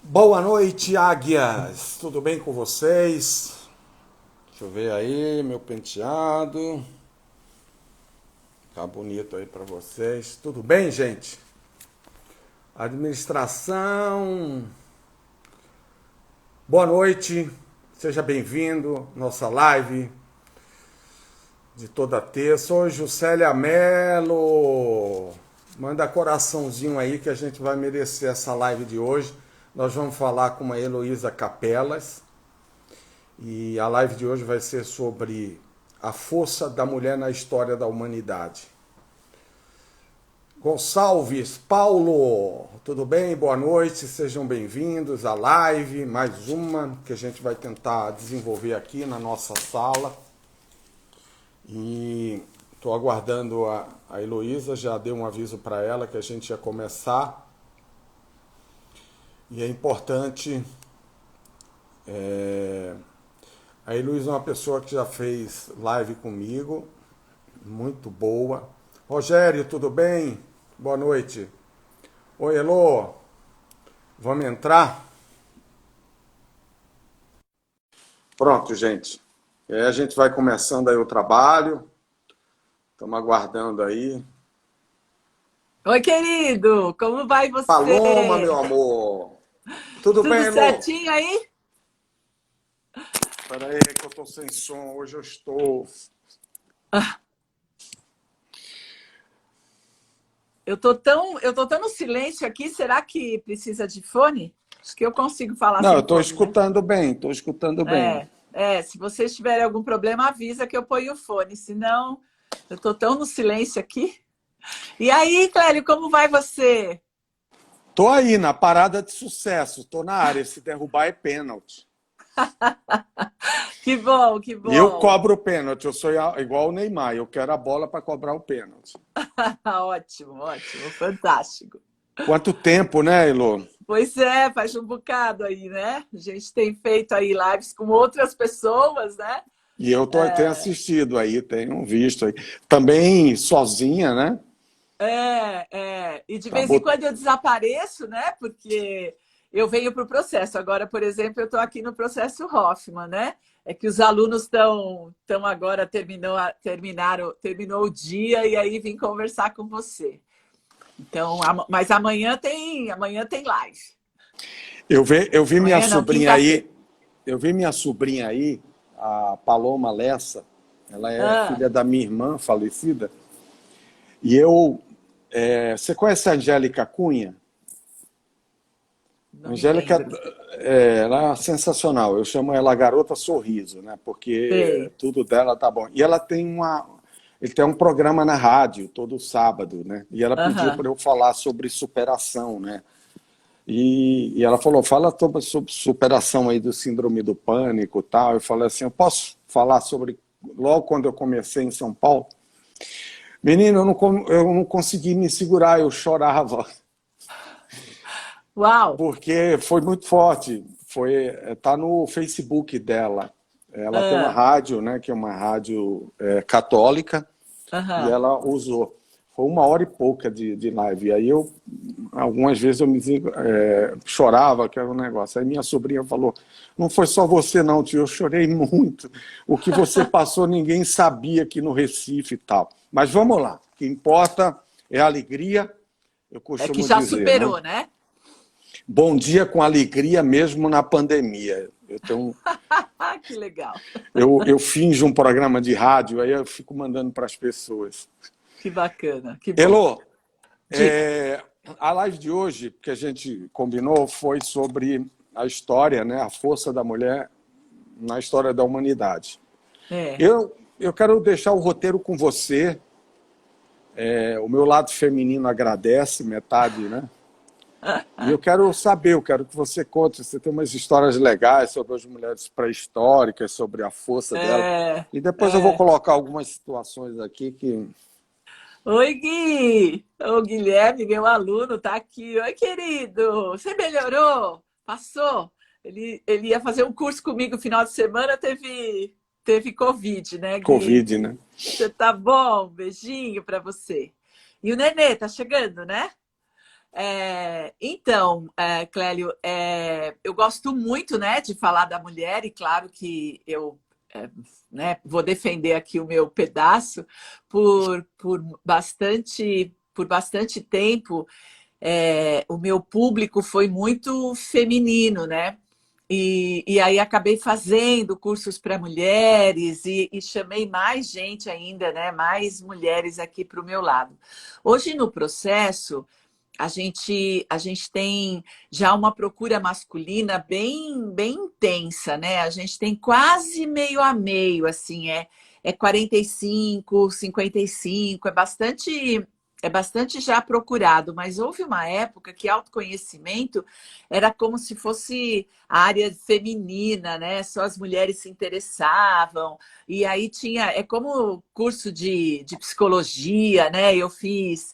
Boa noite, águias! Tudo bem com vocês? Deixa eu ver aí, meu penteado. Tá bonito aí pra vocês. Tudo bem, gente? Administração. Boa noite. Seja bem-vindo à nossa live de toda terça. Oi, Juscelia Mello. Manda coraçãozinho aí que a gente vai merecer essa live de hoje. Nós vamos falar com a Heloísa Capelas. E a live de hoje vai ser sobre a força da mulher na história da humanidade. Gonçalves, Paulo, tudo bem? Boa noite, sejam bem-vindos à live, mais uma que a gente vai tentar desenvolver aqui na nossa sala. E estou aguardando a Heloísa, já dei um aviso para ela que a gente ia começar. E é importante... A Heloísa é uma pessoa que já fez live comigo, muito boa. Rogério, tudo bem? Boa noite. Oi, Elô. Vamos entrar? Pronto, gente. E aí a gente vai começando aí o trabalho. Estamos aguardando aí. Oi, querido, como vai Paloma, meu você? amor. Tudo bem, Tudo Elô? certinho aí? Espera aí que eu estou sem som. Hoje eu estou... Eu tô tão no silêncio aqui, será que precisa de fone? Acho que eu consigo falar Não, eu sem estou fone, né? escutando bem, estou escutando bem. Se vocês tiverem algum problema, avisa que eu ponho o fone, senão eu tô tão no silêncio aqui. E aí, Clélio, como vai você? Tô aí na parada de sucesso, tô na área. Se derrubar é pênalti. Que bom, que E eu bom. cobro o pênalti, eu sou igual o Neymar, eu quero a bola para cobrar o pênalti. Ótimo, ótimo, fantástico. Quanto tempo, né, Elô? Pois é, faz um bocado aí, né? A gente tem feito aí lives com outras pessoas, né? E eu tenho assistido aí, tenho visto aí. Também sozinha, né? E de Tá vez em bot... quando eu desapareço, né? Porque eu venho para o processo. Agora, por exemplo, eu estou aqui no processo Hoffman, né? É que os alunos estão agora terminou o dia e aí vim conversar com você. Então, mas amanhã tem live. eu vi minha Amanhã não, sobrinha quinta-feira. aí, eu vi minha sobrinha aí, a Paloma Lessa, ela é Ah, filha da minha irmã falecida, e você conhece a Angélica Cunha? não me Angélica, lembro. ela é sensacional. Eu chamo ela Garota Sorriso, né? Porque Sei. tudo dela tá bom. E ele tem um programa na rádio todo sábado, né? E ela pediu Aham. para eu falar sobre superação, né? E ela falou, fala sobre superação aí do síndrome do pânico, e tal. Eu falei assim, eu posso falar sobre logo quando eu comecei em São Paulo? Menino, eu não consegui me segurar, eu chorava. Uau! Porque foi muito forte. Tá no Facebook dela. Ela tem uma Ah, rádio, né, que é uma rádio católica, e aham. ela usou. Foi 1 hora e pouca de live. E aí algumas vezes eu chorava, que era um negócio. Aí minha sobrinha falou, não foi só você não, tio, eu chorei muito. O que você passou ninguém sabia aqui no Recife e tal. Mas vamos lá, o que importa é a alegria, eu É que costumo já dizer, né? superou, né? Bom dia com alegria mesmo na pandemia. Que legal. Eu finjo um programa de rádio, aí eu fico mandando para as pessoas. Que bacana, que bom. Elô, Diga. a live de hoje que a gente combinou foi sobre a história, né, a força da mulher na história da humanidade. É. Eu quero deixar o roteiro com você. O meu lado feminino agradece, metade, né? E eu quero saber, eu quero que você conte, você tem umas histórias legais sobre as mulheres pré-históricas, sobre a força dela. É, E depois eu vou é. colocar algumas situações aqui que... Oi, Gui! O Guilherme, meu aluno, tá aqui. Oi, querido! Você melhorou? Passou? Ele ia fazer um curso comigo no final de semana, teve Covid, né, Gui? Covid, né? Você tá bom? Beijinho pra você. E o Nenê, tá chegando, né? Clélio, eu gosto muito, né, de falar da mulher e claro que eu né, vou defender aqui o meu pedaço por bastante tempo. O meu público foi muito feminino, né? E aí acabei fazendo cursos para mulheres e chamei mais gente ainda, né? Mais mulheres aqui para o meu lado. Hoje no processo a gente tem já uma procura masculina bem intensa, né? A gente tem quase meio a meio, assim, é 45, 55, é bastante já procurado, mas houve uma época que autoconhecimento era como se fosse a área feminina, né? Só as mulheres se interessavam, e aí é como curso de psicologia, né? Eu fiz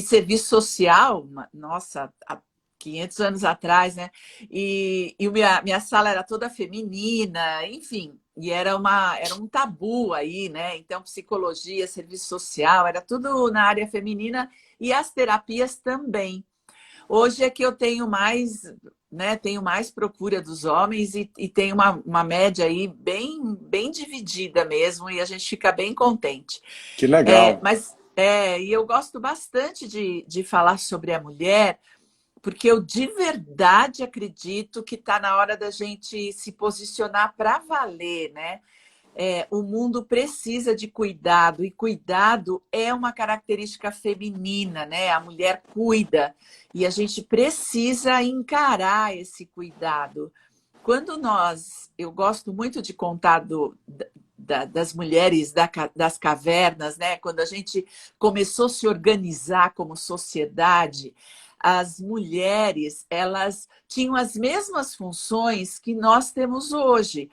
serviço social, nossa, há 500 anos atrás, né? E minha sala era toda feminina, enfim, e era um tabu aí, né? Então, psicologia, serviço social, era tudo na área feminina e as terapias também. Hoje é que eu tenho mais, né? Tenho mais procura dos homens e tem uma média aí bem dividida mesmo, e a gente fica bem contente. Que legal. E eu gosto bastante de falar sobre a mulher, porque eu de verdade acredito que está na hora da gente se posicionar para valer, né? O mundo precisa de cuidado, e cuidado é uma característica feminina, né? A mulher cuida, e a gente precisa encarar esse cuidado. Eu gosto muito de contar das mulheres das cavernas, né? Quando a gente começou a se organizar como sociedade, as mulheres, elas tinham as mesmas funções que nós temos hoje.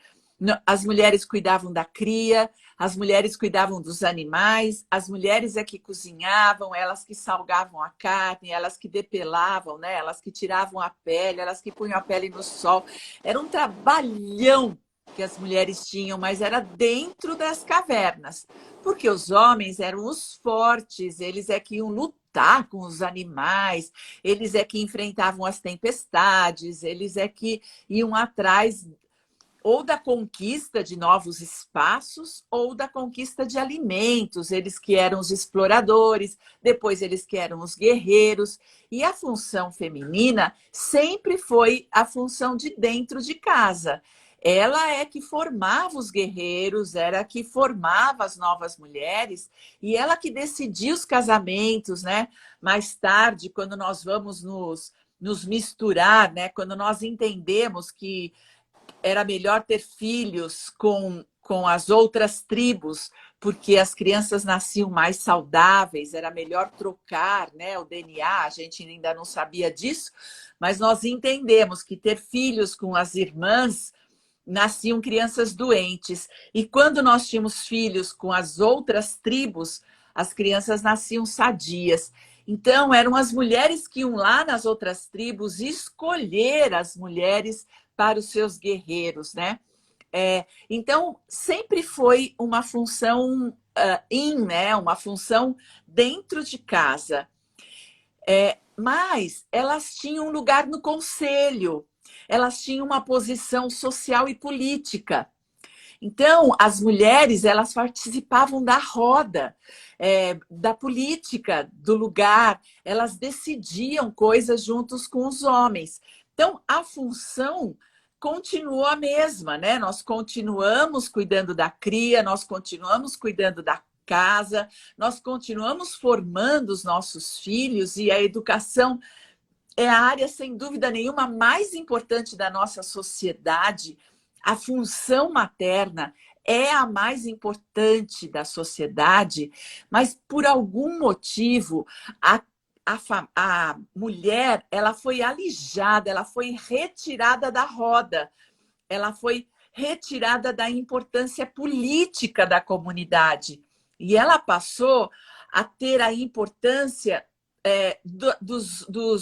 As mulheres cuidavam da cria, as mulheres cuidavam dos animais, as mulheres é que cozinhavam, elas que salgavam a carne, elas que depelavam, né? Elas que tiravam a pele, elas que punham a pele no sol. Era um trabalhão que as mulheres tinham, mas era dentro das cavernas, porque os homens eram os fortes, eles é que iam lutar com os animais, eles é que enfrentavam as tempestades, eles é que iam atrás ou da conquista de novos espaços ou da conquista de alimentos, eles que eram os exploradores, depois eles que eram os guerreiros, e a função feminina sempre foi a função de dentro de casa. Ela é que formava os guerreiros, era que formava as novas mulheres, e ela que decidia os casamentos, né? Mais tarde, quando nós vamos nos misturar, né? Quando nós entendemos que era melhor ter filhos com as outras tribos, porque as crianças nasciam mais saudáveis, era melhor trocar, né, o DNA, a gente ainda não sabia disso, mas nós entendemos que ter filhos com as irmãs nasciam crianças doentes. E quando nós tínhamos filhos com as outras tribos, as crianças nasciam sadias. Então, eram as mulheres que iam lá nas outras tribos escolher as mulheres para os seus guerreiros, né? Então, sempre foi uma função né? Uma função dentro de casa. Mas elas tinham um lugar no conselho, elas tinham uma posição social e política. Então, as mulheres, elas participavam da roda, da política do lugar, elas decidiam coisas juntos com os homens. Então, a função continuou a mesma, né? Nós continuamos cuidando da cria, nós continuamos cuidando da casa, nós continuamos formando os nossos filhos, e a educação é a área, sem dúvida nenhuma, mais importante da nossa sociedade. A função materna é a mais importante da sociedade, mas por algum motivo a mulher, ela foi alijada, ela foi retirada da roda, ela foi retirada da importância política da comunidade, e ela passou a ter a importância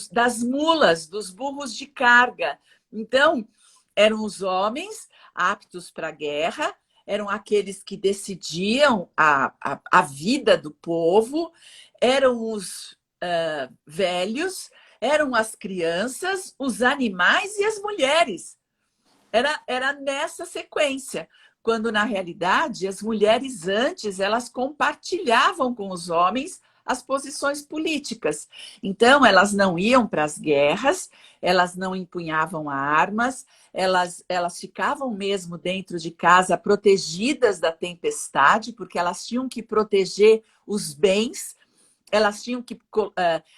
das mulas, dos burros de carga. Então, eram os homens aptos para a guerra, eram aqueles que decidiam a vida do povo, eram os velhos, eram as crianças, os animais e as mulheres. Era nessa sequência, quando na realidade as mulheres antes elas compartilhavam com os homens as posições políticas. Então elas não iam para as guerras, elas não empunhavam armas, elas ficavam mesmo dentro de casa protegidas da tempestade, porque elas tinham que proteger os bens, elas tinham que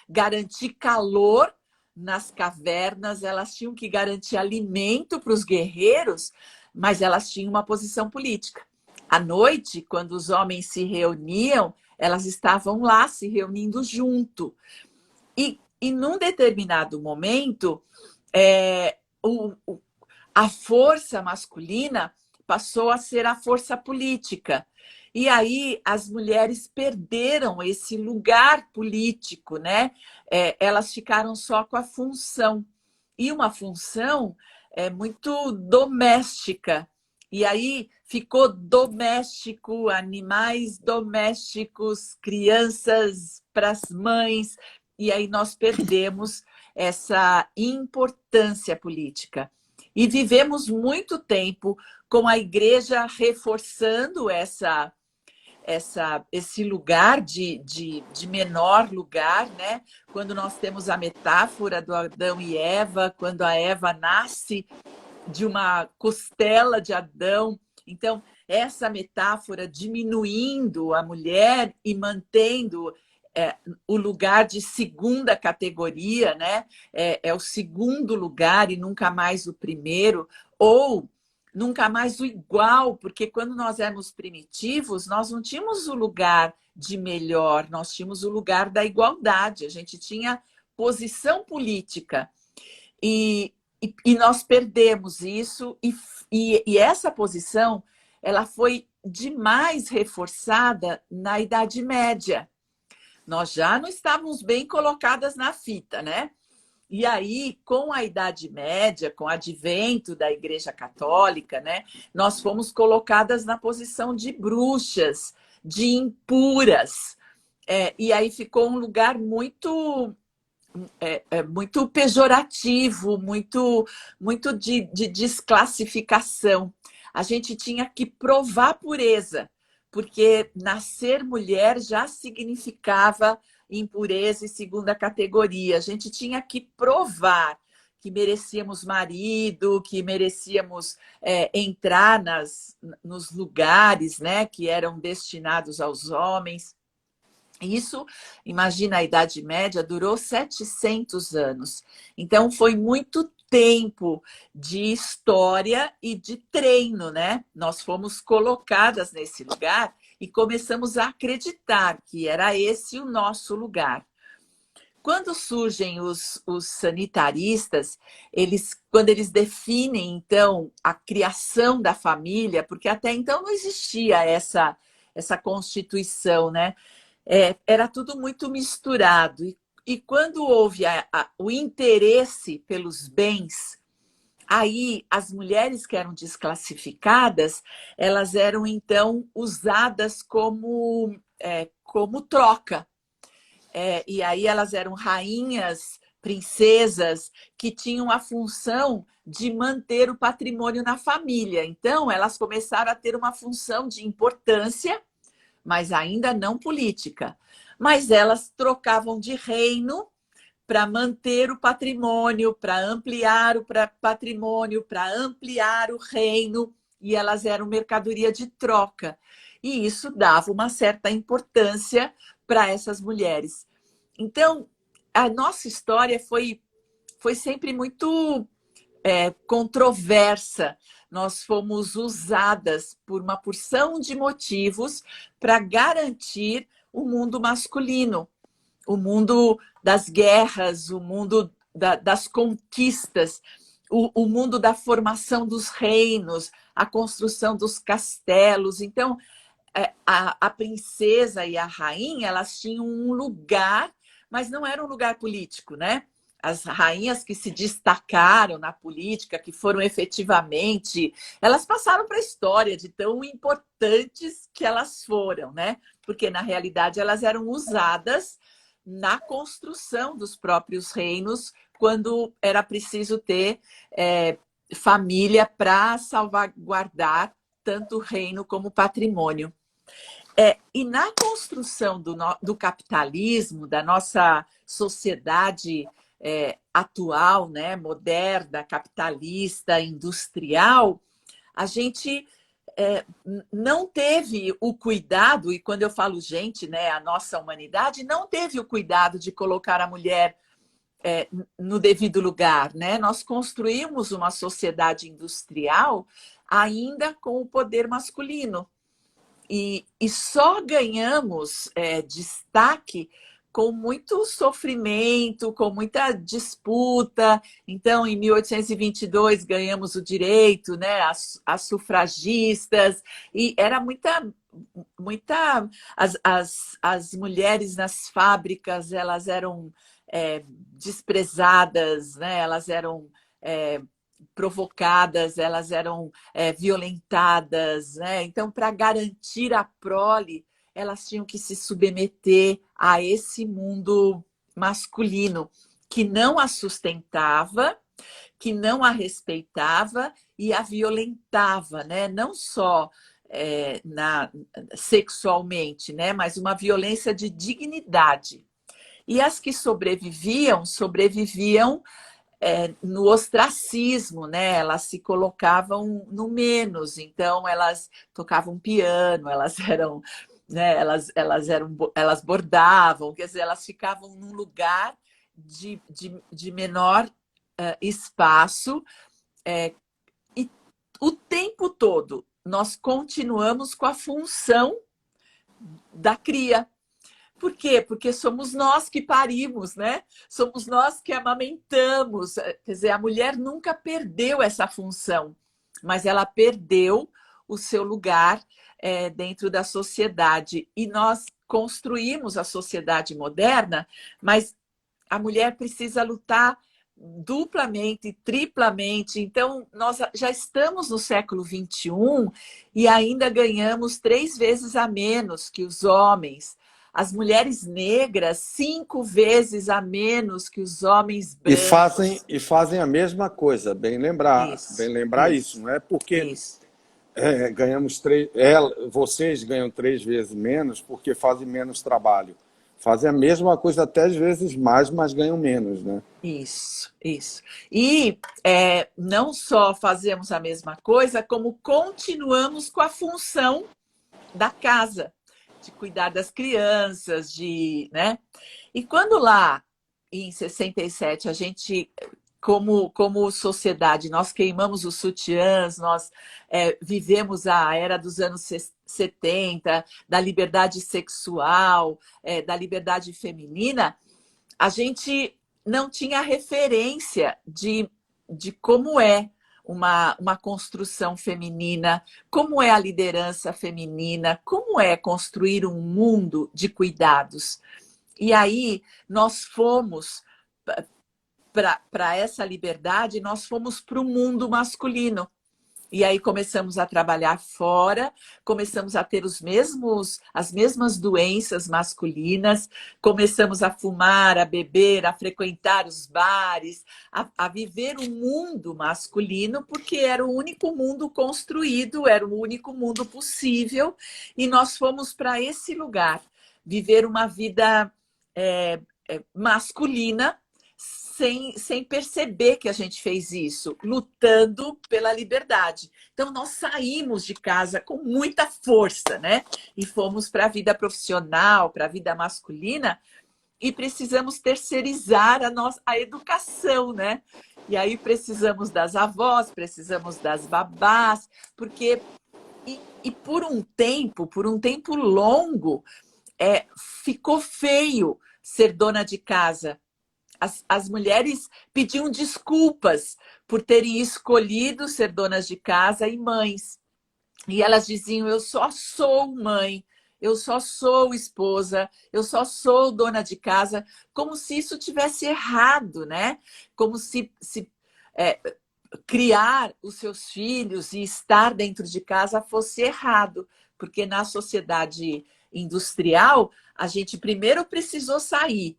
garantir calor nas cavernas, elas tinham que garantir alimento para os guerreiros, mas elas tinham uma posição política. À noite, quando os homens se reuniam, elas estavam lá se reunindo junto. E num determinado momento, a força masculina passou a ser a força política. E aí as mulheres perderam esse lugar político, né? Elas ficaram só com a função. E uma função muito doméstica. E aí ficou doméstico, animais domésticos, crianças para as mães. E aí nós perdemos essa importância política. E vivemos muito tempo com a igreja reforçando esse lugar de menor lugar, né? Quando nós temos a metáfora do Adão e Eva, quando a Eva nasce de uma costela de Adão. Então, essa metáfora diminuindo a mulher e mantendo o lugar de segunda categoria, né? É o segundo lugar e nunca mais o primeiro, ou nunca mais o igual, porque quando nós éramos primitivos, nós não tínhamos o lugar de melhor, nós tínhamos o lugar da igualdade, a gente tinha posição política. E nós perdemos isso, e essa posição ela foi demais reforçada na Idade Média. Nós já não estávamos bem colocadas na fita, né? E aí, com a Idade Média, com o advento da Igreja Católica, né, nós fomos colocadas na posição de bruxas, de impuras. E aí ficou um lugar muito muito pejorativo, muito de desclassificação. A gente tinha que provar pureza, porque nascer mulher já significava impureza e segunda categoria. A gente tinha que provar que merecíamos marido, que merecíamos entrar nos lugares, né, que eram destinados aos homens. Isso, imagina, a Idade Média durou 700 anos. Então, foi muito tempo de história e de treino, né? Nós fomos colocadas nesse lugar e começamos a acreditar que era esse o nosso lugar. Quando surgem os sanitaristas, quando eles definem, então, a criação da família, porque até então não existia essa constituição, né? Era tudo muito misturado. E quando houve o interesse pelos bens, aí as mulheres que eram desclassificadas, elas eram então usadas como troca. E aí elas eram rainhas, princesas, que tinham a função de manter o patrimônio na família. Então, elas começaram a ter uma função de importância, mas ainda não política. Mas elas trocavam de reino para manter o patrimônio, para ampliar o patrimônio, para ampliar o reino, e elas eram mercadoria de troca. E isso dava uma certa importância para essas mulheres. Então, a nossa história foi sempre muito controversa. Nós fomos usadas por uma porção de motivos para garantir o mundo masculino, o mundo das guerras, o mundo das conquistas, o mundo da formação dos reinos, a construção dos castelos. Então, a princesa e a rainha, elas tinham um lugar, mas não era um lugar político, né? As rainhas que se destacaram na política, que foram efetivamente, elas passaram para a história de tão importantes que elas foram, né? Porque, na realidade, elas eram usadas na construção dos próprios reinos, quando era preciso ter família para salvaguardar tanto o reino como o patrimônio. E na construção do capitalismo, da nossa sociedade atual, né, moderna, capitalista, industrial, a gente não teve o cuidado, e quando eu falo gente, né, a nossa humanidade, não teve o cuidado de colocar a mulher no devido lugar, né? Nós construímos uma sociedade industrial ainda com o poder masculino. E só ganhamos destaque com muito sofrimento, com muita disputa. Então, em 1822, ganhamos o direito, né, as sufragistas, e era muita as mulheres nas fábricas, elas eram desprezadas, né, elas eram provocadas, elas eram violentadas, né? Então, para garantir a prole, elas tinham que se submeter a esse mundo masculino que não a sustentava, que não a respeitava e a violentava, né? Não só sexualmente, né? Mas uma violência de dignidade. E as que sobreviviam no ostracismo, né? Elas se colocavam no menos, então elas tocavam piano, elas eram, né? Elas bordavam, quer dizer, elas ficavam num lugar de menor espaço, e o tempo todo nós continuamos com a função da cria. Por quê? Porque somos nós que parimos, né? Somos nós que amamentamos. Quer dizer, a mulher nunca perdeu essa função, mas ela perdeu o seu lugar dentro da sociedade. E nós construímos a sociedade moderna, mas a mulher precisa lutar duplamente, triplamente. Então, nós já estamos no século XXI e ainda ganhamos 3 vezes a menos que os homens. As mulheres negras, 5 vezes a menos que os homens brancos. E fazem a mesma coisa, bem lembrar isso. Não é porque ganhamos vocês ganham 3 vezes menos porque fazem menos trabalho. Fazem a mesma coisa até às vezes mais, mas ganham menos, né? Isso. E não só fazemos a mesma coisa, como continuamos com a função da casa, de cuidar das crianças, né? E quando lá, em 67, a gente, como sociedade, nós queimamos os sutiãs, nós vivemos a era dos anos 70, da liberdade sexual, da liberdade feminina, a gente não tinha referência de como é uma construção feminina, como é a liderança feminina, como é construir um mundo de cuidados. E aí nós fomos para essa liberdade, nós fomos para o mundo masculino. E aí começamos a trabalhar fora, começamos a ter as mesmas doenças masculinas, começamos a fumar, a beber, a frequentar os bares, a viver o mundo masculino, porque era o único mundo construído, era o único mundo possível, e nós fomos para esse lugar, viver uma vida masculina, sem perceber que a gente fez isso, lutando pela liberdade. Então, nós saímos de casa com muita força, né? E fomos para a vida profissional, para a vida masculina, e precisamos terceirizar a educação, né? E aí precisamos das avós, precisamos das babás, porque... E por um tempo longo, ficou feio ser dona de casa. As mulheres pediam desculpas por terem escolhido ser donas de casa e mães. E elas diziam, eu só sou mãe, eu só sou esposa, eu só sou dona de casa, como se isso tivesse errado, né? Como se criar os seus filhos e estar dentro de casa fosse errado, porque na sociedade industrial, a gente primeiro precisou sair,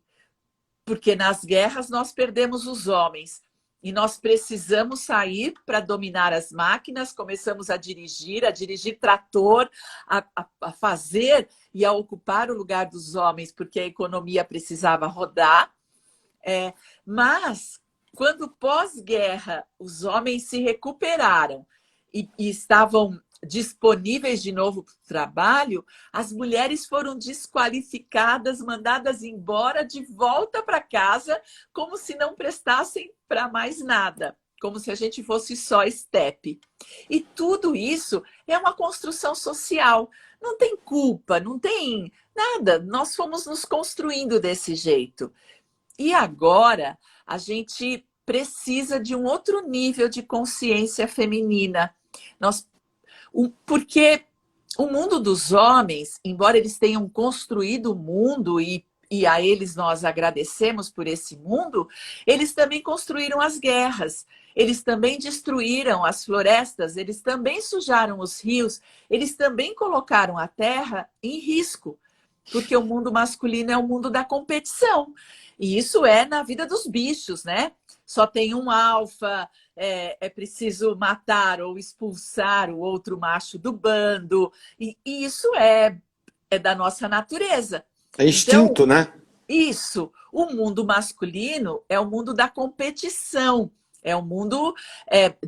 porque nas guerras nós perdemos os homens. E nós precisamos sair para dominar as máquinas, começamos a dirigir trator, a fazer e a ocupar o lugar dos homens, porque a economia precisava rodar. Mas, quando pós-guerra os homens se recuperaram e estavam disponíveis de novo para o trabalho, as mulheres foram desqualificadas, mandadas embora, de volta para casa, como se não prestassem para mais nada, como se a gente fosse só estepe. E tudo isso é uma construção social. Não tem culpa, não tem nada. Nós fomos nos construindo desse jeito. E agora a gente precisa de um outro nível de consciência feminina. Porque o mundo dos homens, embora eles tenham construído o mundo e a eles nós agradecemos por esse mundo, eles também construíram as guerras, eles também destruíram as florestas, eles também sujaram os rios, eles também colocaram a terra em risco, porque o mundo masculino é o mundo da competição. E isso é na vida dos bichos, né? Só tem um alfa, é preciso matar ou expulsar o outro macho do bando. E isso é da nossa natureza. É instinto, então, né? Isso. O mundo masculino é o mundo da competição. É o mundo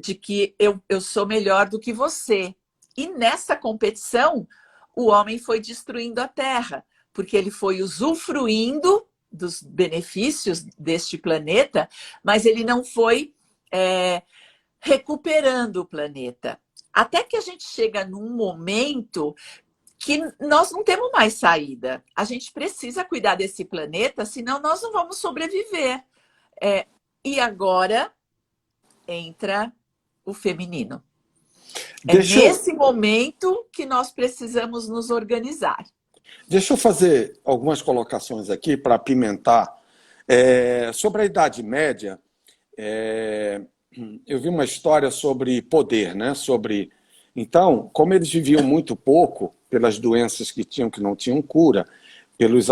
de que eu sou melhor do que você. E nessa competição, o homem foi destruindo a terra, porque ele foi usufruindo dos benefícios deste planeta, mas ele não foi recuperando o planeta. Até que a gente chega num momento que nós não temos mais saída. A gente precisa cuidar desse planeta, senão nós não vamos sobreviver. E agora entra o feminino. Nesse momento que nós precisamos nos organizar. Deixa eu fazer algumas colocações aqui para apimentar. Sobre a Idade Média, eu vi uma história sobre poder, né? Então, como eles viviam muito pouco, pelas doenças que não tinham cura, pelos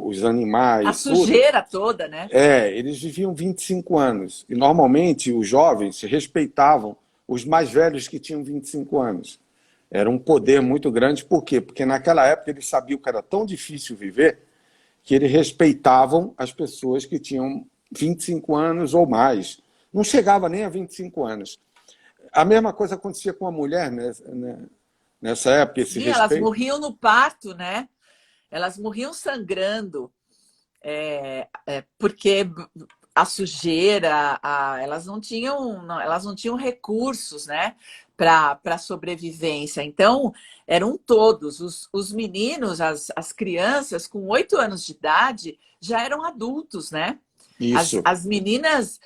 os animais... A sujeira toda, né? Eles viviam 25 anos. E, normalmente, os jovens respeitavam os mais velhos que tinham 25 anos. Era um poder muito grande. Por quê? Porque naquela época eles sabiam que era tão difícil viver que eles respeitavam as pessoas que tinham 25 anos ou mais. Não chegava nem a 25 anos. A mesma coisa acontecia com a mulher, né? Nessa época. Esse Sim, respeito... elas morriam no parto, né? Elas morriam sangrando, porque a sujeira, elas não tinham recursos, né, para sobrevivência. Então, eram todos. Os meninos, as crianças, com 8 anos de idade, já eram adultos, né? Isso. As meninas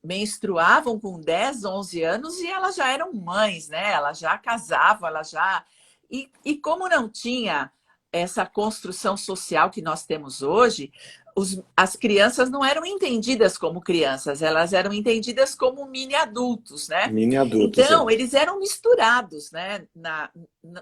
menstruavam com 10, 11 anos e elas já eram mães, né? Elas já casavam, elas já... E como não tinha essa construção social que nós temos hoje, as crianças não eram entendidas como crianças, elas eram entendidas como mini-adultos, né? Mini-adultos. Então, eles eram misturados, né?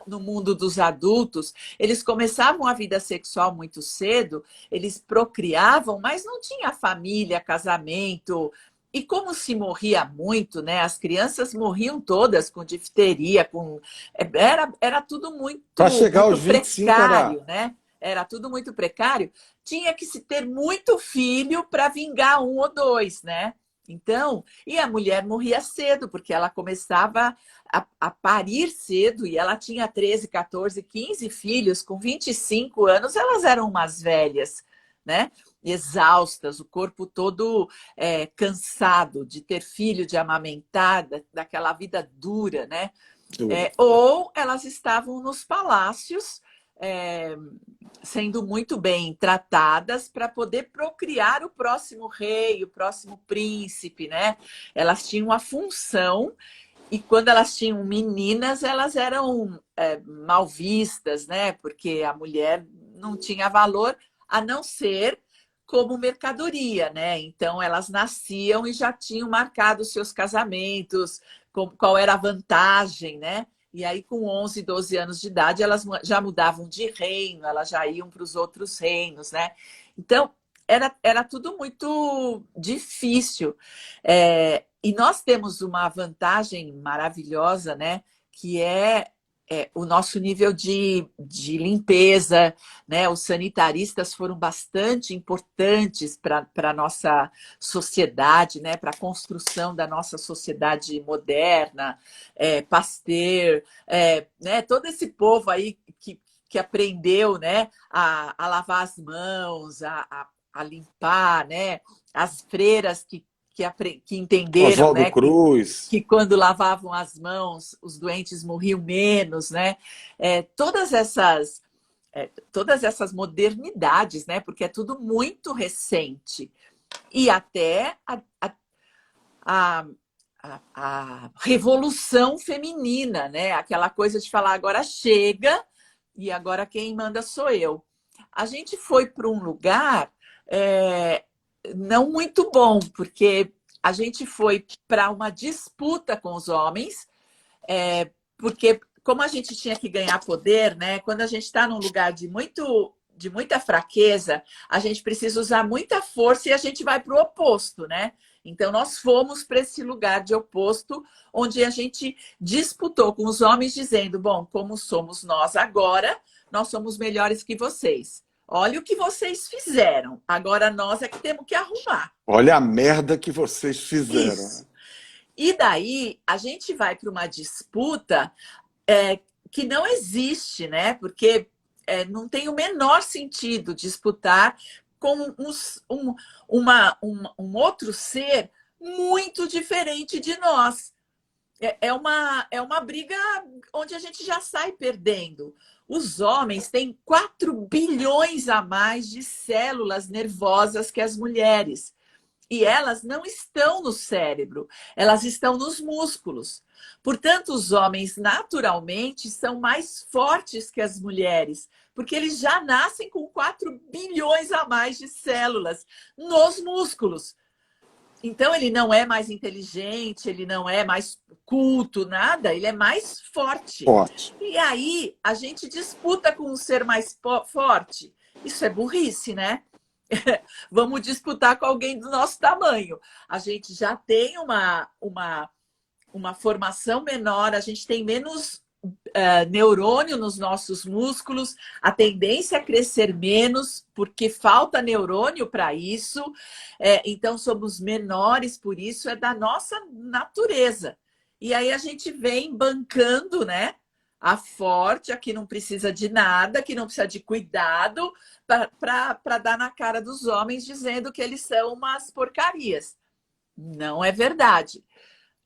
No mundo dos adultos. Eles começavam a vida sexual muito cedo, eles procriavam, mas não tinha família, casamento. E como se morria muito, né? As crianças morriam todas com difteria, era tudo muito, para chegar muito aos 25 precário, né? Era tudo muito precário. Tinha que se ter muito filho para vingar um ou dois, né? Então, e a mulher morria cedo, porque ela começava a parir cedo, e ela tinha 13, 14, 15 filhos, com 25 anos, elas eram umas velhas, né? Exaustas, o corpo todo cansado de ter filho, de amamentar, daquela vida dura, né? Ou elas estavam nos palácios, sendo muito bem tratadas para poder procriar o próximo rei, o próximo príncipe, né? Elas tinham a função, e quando elas tinham meninas, elas eram mal vistas, né? Porque a mulher não tinha valor, a não ser como mercadoria, né? Então, elas nasciam e já tinham marcado seus casamentos, qual era a vantagem, né? E aí, com 11, 12 anos de idade, elas já mudavam de reino, elas já iam para os outros reinos, né? Então, era tudo muito difícil. E nós temos uma vantagem maravilhosa, né? Que é o nosso nível de limpeza, né? Os sanitaristas foram bastante importantes para a nossa sociedade, né? Para a construção da nossa sociedade moderna, Pasteur, né? Todo esse povo aí que aprendeu, né? A lavar as mãos, a limpar, né? As freiras que entenderam, Oswaldo né? Cruz. Que quando lavavam as mãos, os doentes morriam menos, né? Todas essas modernidades, né? Porque é tudo muito recente. E até a, a revolução feminina, né? Aquela coisa de falar agora chega e agora quem manda sou eu. A gente foi para um lugar não muito bom, porque a gente foi para uma disputa com os homens, porque como a gente tinha que ganhar poder, né? Quando a gente está num lugar de muita fraqueza, a gente precisa usar muita força e a gente vai para o oposto, né? Então, nós fomos para esse lugar de oposto, onde a gente disputou com os homens, dizendo, bom, como somos nós agora, nós somos melhores que vocês. Olha o que vocês fizeram. Agora nós é que temos que arrumar. Olha a merda que vocês fizeram. Isso. E daí a gente vai para uma disputa que não existe, né? Porque não tem o menor sentido disputar com um outro ser muito diferente de nós. É uma briga onde a gente já sai perdendo. Os homens têm 4 bilhões a mais de células nervosas que as mulheres. E elas não estão no cérebro, elas estão nos músculos. Portanto, os homens naturalmente são mais fortes que as mulheres, porque eles já nascem com 4 bilhões a mais de células nos músculos. Então, ele não é mais inteligente, ele não é mais culto, nada, ele é mais forte. E aí, a gente disputa com um ser mais forte. Isso é burrice, né? Vamos disputar com alguém do nosso tamanho. A gente já tem uma formação menor, a gente tem menos neurônio nos nossos músculos, a tendência a crescer menos, porque falta neurônio para isso, então somos menores, por isso é da nossa natureza. E aí a gente vem bancando, né? A forte, a que não precisa de nada, que não precisa de cuidado, para dar na cara dos homens dizendo que eles são umas porcarias. Não é verdade.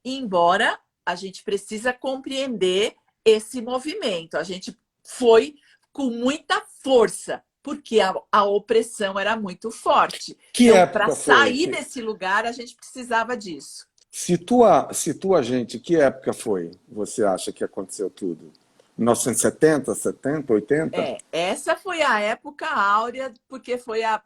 Embora a gente precisa compreender esse movimento. A gente foi com muita força, porque a opressão era muito forte. Então, para sair desse lugar, a gente precisava disso. Situa a gente, que época foi, você acha que aconteceu tudo? 1970, 70, 80? Essa foi a época áurea, porque foi a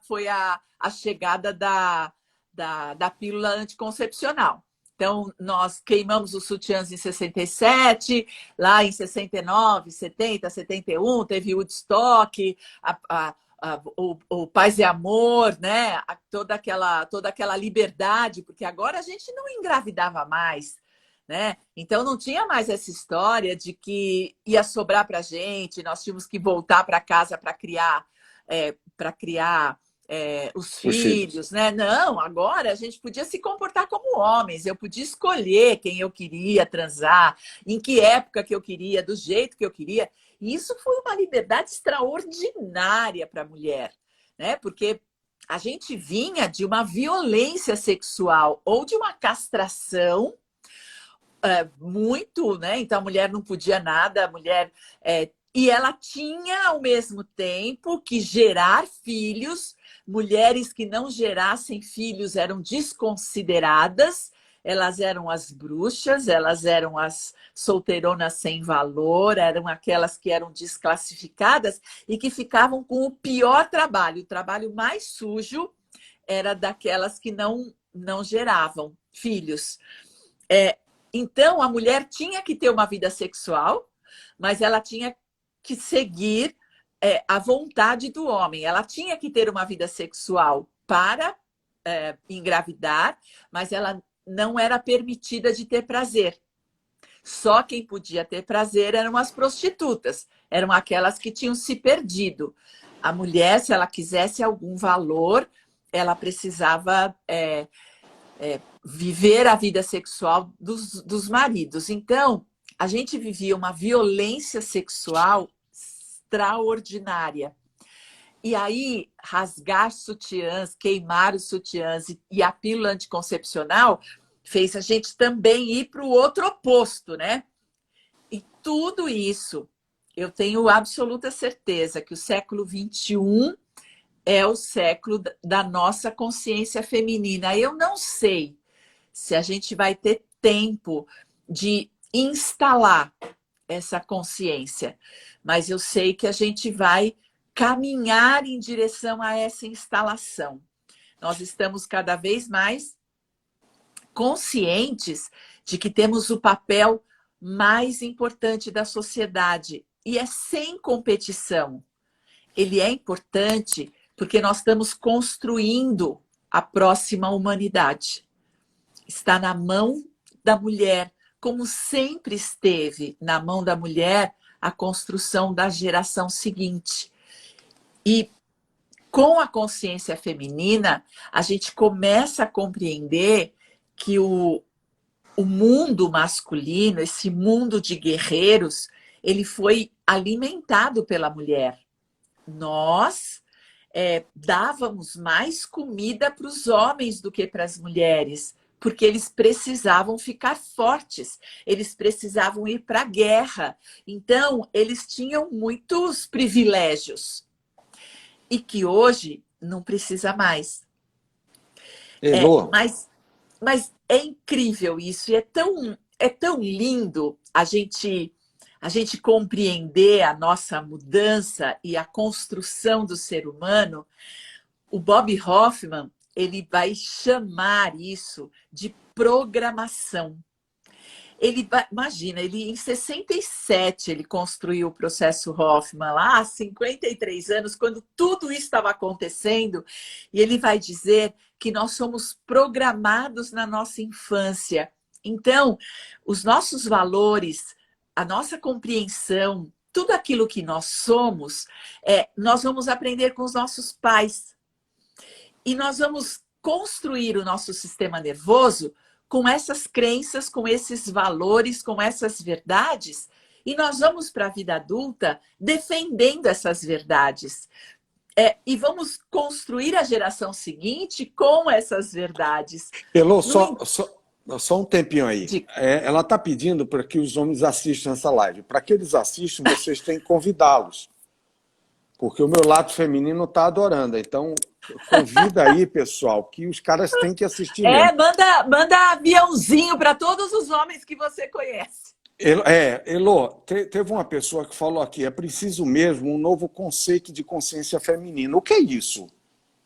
chegada da pílula anticoncepcional. Então, nós queimamos os sutiãs em 67, lá em 69, 70, 71, teve Woodstock, o Paz e Amor, né? Toda aquela liberdade, porque agora a gente não engravidava mais, né? Então, não tinha mais essa história de que ia sobrar para a gente, nós tínhamos que voltar para casa para criar os filhos, né? Não, agora a gente podia se comportar como homens, eu podia escolher quem eu queria transar, em que época que eu queria, do jeito que eu queria. E isso foi uma liberdade extraordinária para a mulher, né? Porque a gente vinha de uma violência sexual ou de uma castração muito, né? Então a mulher não podia nada, a mulher e ela tinha ao mesmo tempo que gerar filhos. Mulheres que não gerassem filhos eram desconsideradas, elas eram as bruxas, elas eram as solteironas sem valor, eram aquelas que eram desclassificadas e que ficavam com o pior trabalho. O trabalho mais sujo era daquelas que não geravam filhos. Então, a mulher tinha que ter uma vida sexual, mas ela tinha que seguir a vontade do homem. Ela tinha que ter uma vida sexual para engravidar, mas ela não era permitida de ter prazer. Só quem podia ter prazer eram as prostitutas, eram aquelas que tinham se perdido. A mulher, se ela quisesse algum valor, ela precisava viver a vida sexual dos maridos. Então, a gente vivia uma violência sexual extraordinária. E aí, rasgar sutiãs, queimar os sutiãs e a pílula anticoncepcional fez a gente também ir para o outro oposto, né? E tudo isso, eu tenho absoluta certeza que o século XXI é o século da nossa consciência feminina. Eu não sei se a gente vai ter tempo de instalar essa consciência, mas eu sei que a gente vai caminhar em direção a essa instalação. Nós estamos cada vez mais conscientes de que temos o papel mais importante da sociedade e é sem competição. Ele é importante porque nós estamos construindo a próxima humanidade. Está na mão da mulher, como sempre esteve na mão da mulher a construção da geração seguinte. E com a consciência feminina, a gente começa a compreender que o mundo masculino, esse mundo de guerreiros, ele foi alimentado pela mulher. Nós dávamos mais comida para os homens do que para as mulheres, porque eles precisavam ficar fortes, eles precisavam ir para a guerra. Então, eles tinham muitos privilégios. E que hoje não precisa mais. Mas é incrível isso, e é tão lindo a gente compreender a nossa mudança e a construção do ser humano. O Bob Hoffman, ele vai chamar isso de programação. Imagina, ele em 67 ele construiu o processo Hoffman, lá há 53 anos, quando tudo isso estava acontecendo, e ele vai dizer que nós somos programados na nossa infância. Então, os nossos valores, a nossa compreensão, tudo aquilo que nós somos, nós vamos aprender com os nossos pais. E nós vamos construir o nosso sistema nervoso com essas crenças, com esses valores, com essas verdades, e nós vamos para a vida adulta defendendo essas verdades. E vamos construir a geração seguinte com essas verdades. Elô, só um tempinho aí. Ela está pedindo para que os homens assistam essa live. Para que eles assistam, vocês têm que convidá-los. Porque o meu lado feminino está adorando. Então, convida aí, pessoal, que os caras têm que assistir mesmo. Manda aviãozinho para todos os homens que você conhece. Elô, teve uma pessoa que falou aqui, é preciso mesmo um novo conceito de consciência feminina. O que é isso?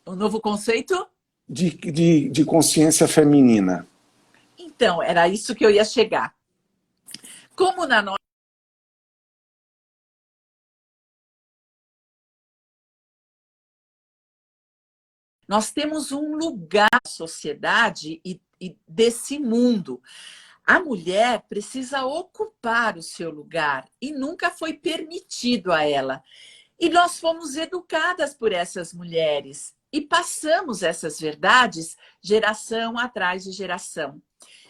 Um novo conceito? De consciência feminina. Então, era isso que eu ia chegar. Como na nossa nós temos um lugar na sociedade e desse mundo. A mulher precisa ocupar o seu lugar e nunca foi permitido a ela. E nós fomos educadas por essas mulheres e passamos essas verdades geração atrás de geração.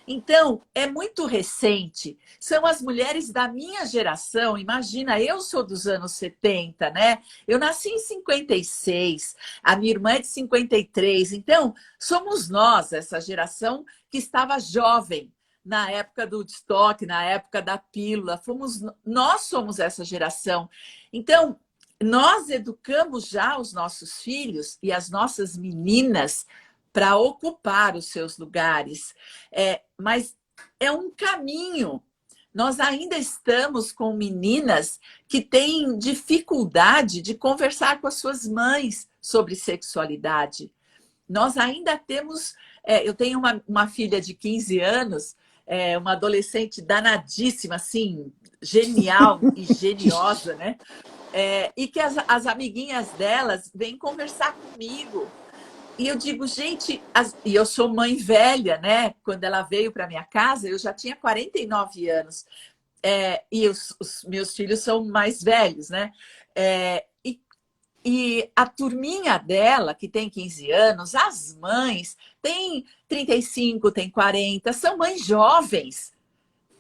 Então, é muito recente. São as mulheres da minha geração. Imagina, eu sou dos anos 70, né? Eu nasci em 56, a minha irmã é de 53. Então, somos nós, essa geração que estava jovem na época do Woodstock, na época da pílula. Nós somos essa geração. Então, nós educamos já os nossos filhos e as nossas meninas para ocupar os seus lugares. Mas é um caminho. Nós ainda estamos com meninas que têm dificuldade de conversar com as suas mães sobre sexualidade. Nós ainda temos... eu tenho uma filha de 15 anos, uma adolescente danadíssima, assim, genial e geniosa, né? E que as amiguinhas delas vêm conversar comigo. E eu digo, gente, e eu sou mãe velha, né? Quando ela veio para minha casa, eu já tinha 49 anos. E os meus filhos são mais velhos, né? E a turminha dela, que tem 15 anos, as mães, tem 35, tem 40, são mães jovens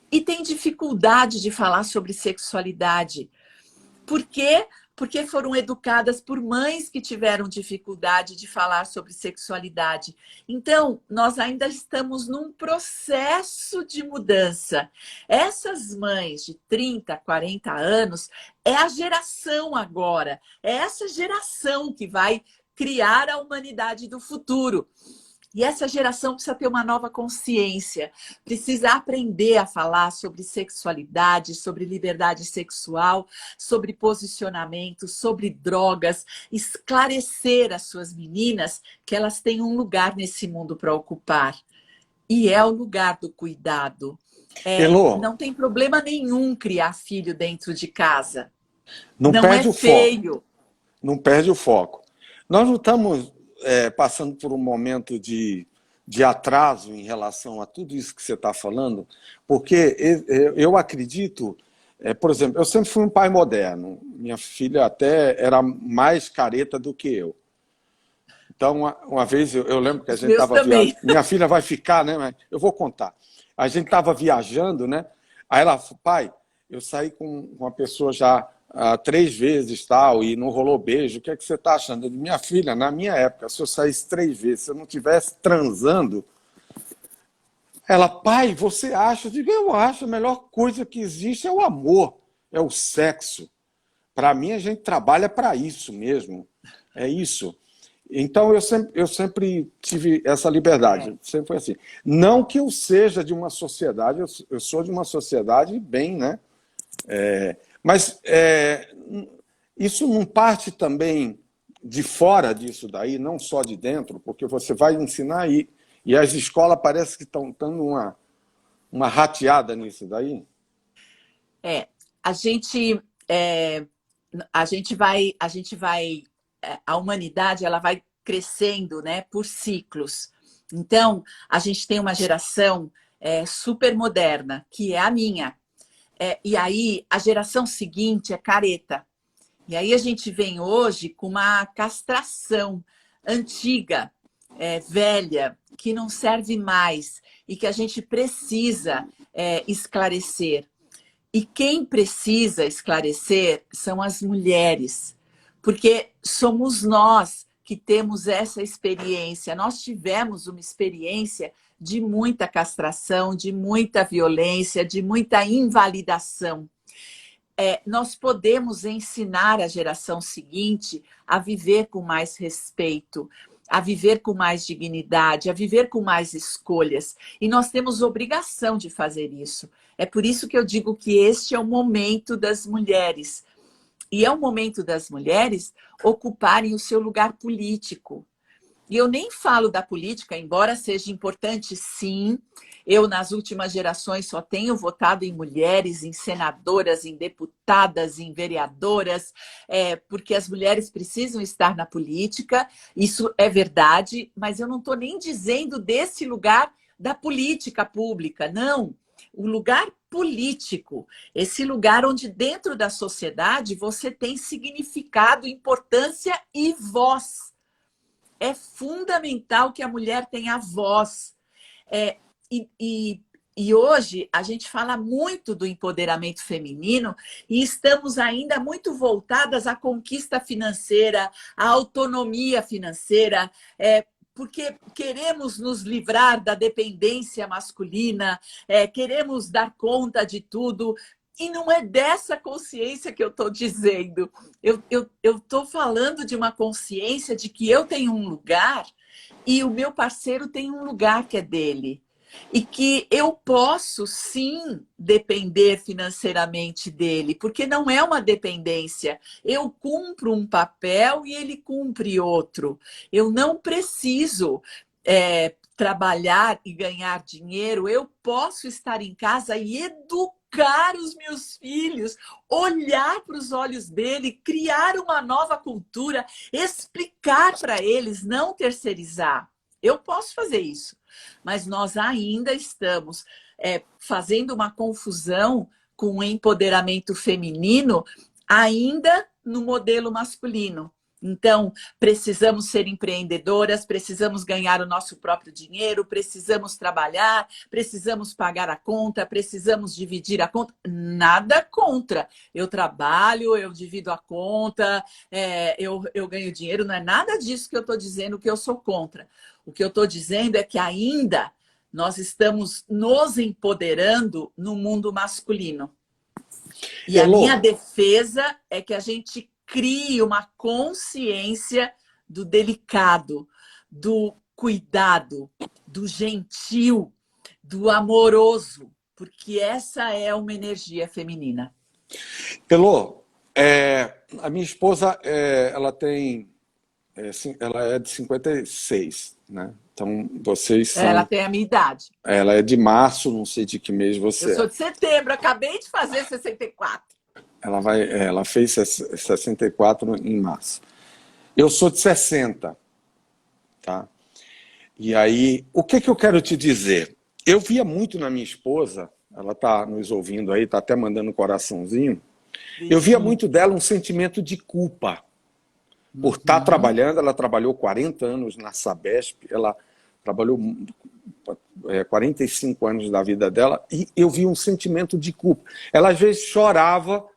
e têm dificuldade de falar sobre sexualidade. Por quê? Porque foram educadas por mães que tiveram dificuldade de falar sobre sexualidade. Então, nós ainda estamos num processo de mudança. Essas mães de 30, 40 anos é a geração agora. É essa geração que vai criar a humanidade do futuro. E essa geração precisa ter uma nova consciência, precisa aprender a falar sobre sexualidade, sobre liberdade sexual, sobre posicionamento, sobre drogas, esclarecer as suas meninas que elas têm um lugar nesse mundo para ocupar. E é o lugar do cuidado. Elô, Não tem problema nenhum criar filho dentro de casa. não Não é perde o foco. feio. Não perde o foco. Nós não estamos passando por um momento de atraso em relação a tudo isso que você está falando, porque eu acredito, por exemplo, eu sempre fui um pai moderno. Minha filha até era mais careta do que eu. Então, uma vez eu lembro que a gente estava viajando. Minha filha vai ficar, né? Mas eu vou contar. A gente estava viajando, né? Aí ela falou, pai, eu saí com uma pessoa já 3 vezes tal, e não rolou beijo, o que é que você está achando? Eu disse, minha filha, na minha época, se eu saísse 3 vezes, se eu não estivesse transando, ela, pai, você acha? Eu digo, eu acho, a melhor coisa que existe é o amor, é o sexo. Para mim, a gente trabalha para isso mesmo, é isso. Então, eu sempre tive essa liberdade, sempre foi assim. Não que eu seja de uma sociedade, eu sou de uma sociedade bem, né? Mas isso não parte também de fora disso daí, não só de dentro, porque você vai ensinar aí, e as escolas parece que estão dando uma rateada nisso daí. A humanidade ela vai crescendo, né, por ciclos. Então, a gente tem uma geração super moderna, que é a minha. E aí, a geração seguinte é careta. E aí, a gente vem hoje com uma castração antiga, velha, que não serve mais e que a gente precisa esclarecer. E quem precisa esclarecer são as mulheres, porque somos nós que temos essa experiência. Nós tivemos uma experiência de muita castração, de muita violência, de muita invalidação. Nós podemos ensinar a geração seguinte a viver com mais respeito, a viver com mais dignidade, a viver com mais escolhas. E nós temos obrigação de fazer isso. É por isso que eu digo que este é o momento das mulheres. E é o momento das mulheres ocuparem o seu lugar político. E eu nem falo da política, embora seja importante, sim. Eu, nas últimas gerações, só tenho votado em mulheres, em senadoras, em deputadas, em vereadoras, porque as mulheres precisam estar na política. Isso é verdade, mas eu não estou nem dizendo desse lugar da política pública, não. O lugar político, esse lugar onde dentro da sociedade você tem significado, importância e voz. É fundamental que a mulher tenha voz. E hoje a gente fala muito do empoderamento feminino e estamos ainda muito voltadas à conquista financeira, à autonomia financeira, porque queremos nos livrar da dependência masculina, queremos dar conta de tudo. E não é dessa consciência que eu estou dizendo. Eu estou falando de uma consciência de que eu tenho um lugar e o meu parceiro tem um lugar que é dele. E que eu posso, sim, depender financeiramente dele, porque não é uma dependência. Eu cumpro um papel e ele cumpre outro. Eu não preciso trabalhar e ganhar dinheiro, eu posso estar em casa e educar os meus filhos, olhar para os olhos dele, criar uma nova cultura, explicar para eles, não terceirizar. Eu posso fazer isso, mas nós ainda estamos fazendo uma confusão com o empoderamento feminino, ainda no modelo masculino. Então, precisamos ser empreendedoras, precisamos ganhar o nosso próprio dinheiro, precisamos trabalhar, precisamos pagar a conta, precisamos dividir a conta. Nada contra. Eu trabalho, eu divido a conta, eu ganho dinheiro, não é nada disso que eu estou dizendo que eu sou contra. O que eu estou dizendo é que ainda nós estamos nos empoderando no mundo masculino. E a minha defesa é que a gente crie uma consciência do delicado, do cuidado, do gentil, do amoroso, porque essa é uma energia feminina. Elô, a minha esposa, ela é de 56, né? Então, vocês são... Ela tem a minha idade. Ela é de março, não sei de que mês você é. Eu sou de setembro, acabei de fazer 64. Ela fez 64 em março. Eu sou de 60, tá? E aí, o que eu quero te dizer? Eu via muito na minha esposa, ela está nos ouvindo aí, está até mandando um coraçãozinho. Eu via muito dela um sentimento de culpa por estar trabalhando. Ela trabalhou 40 anos na Sabesp, ela trabalhou 45 anos da vida dela, e eu vi um sentimento de culpa. Ela às vezes chorava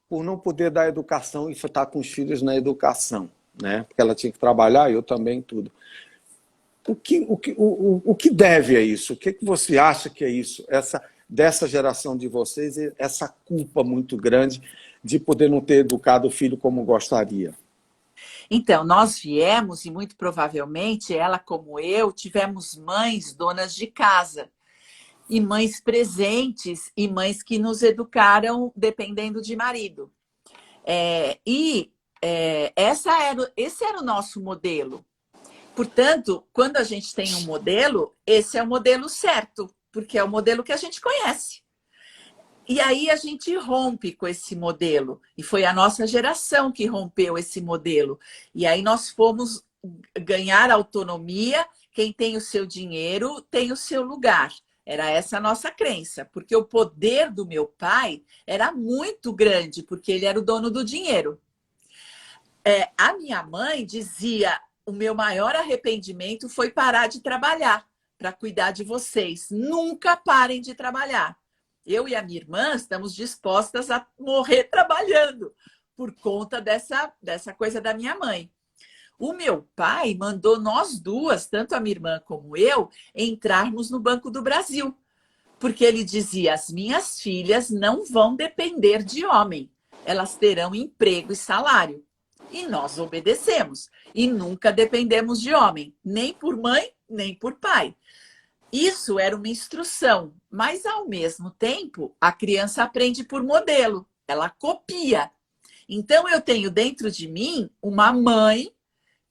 por não poder dar educação e estar com os filhos na educação, né? Porque ela tinha que trabalhar, eu também, tudo. O que deve a isso? O que você acha que é isso? Dessa geração de vocês, essa culpa muito grande de poder não ter educado o filho como gostaria? Então, nós viemos, e muito provavelmente ela como eu, tivemos mães donas de casa. E mães presentes, e mães que nos educaram dependendo de marido. Esse era o nosso modelo. Portanto, quando a gente tem um modelo, esse é o modelo certo, porque é o modelo que a gente conhece. E aí a gente rompe com esse modelo. E foi a nossa geração que rompeu esse modelo. E aí nós fomos ganhar autonomia. Quem tem o seu dinheiro tem o seu lugar. Era essa a nossa crença, porque o poder do meu pai era muito grande, porque ele era o dono do dinheiro. A minha mãe dizia, o meu maior arrependimento foi parar de trabalhar para cuidar de vocês. Nunca parem de trabalhar. Eu e a minha irmã estamos dispostas a morrer trabalhando por conta dessa coisa da minha mãe. O meu pai mandou nós duas, tanto a minha irmã como eu, entrarmos no Banco do Brasil. Porque ele dizia, as minhas filhas não vão depender de homem. Elas terão emprego e salário. E nós obedecemos. E nunca dependemos de homem. Nem por mãe, nem por pai. Isso era uma instrução. Mas, ao mesmo tempo, a criança aprende por modelo. Ela copia. Então, eu tenho dentro de mim uma mãe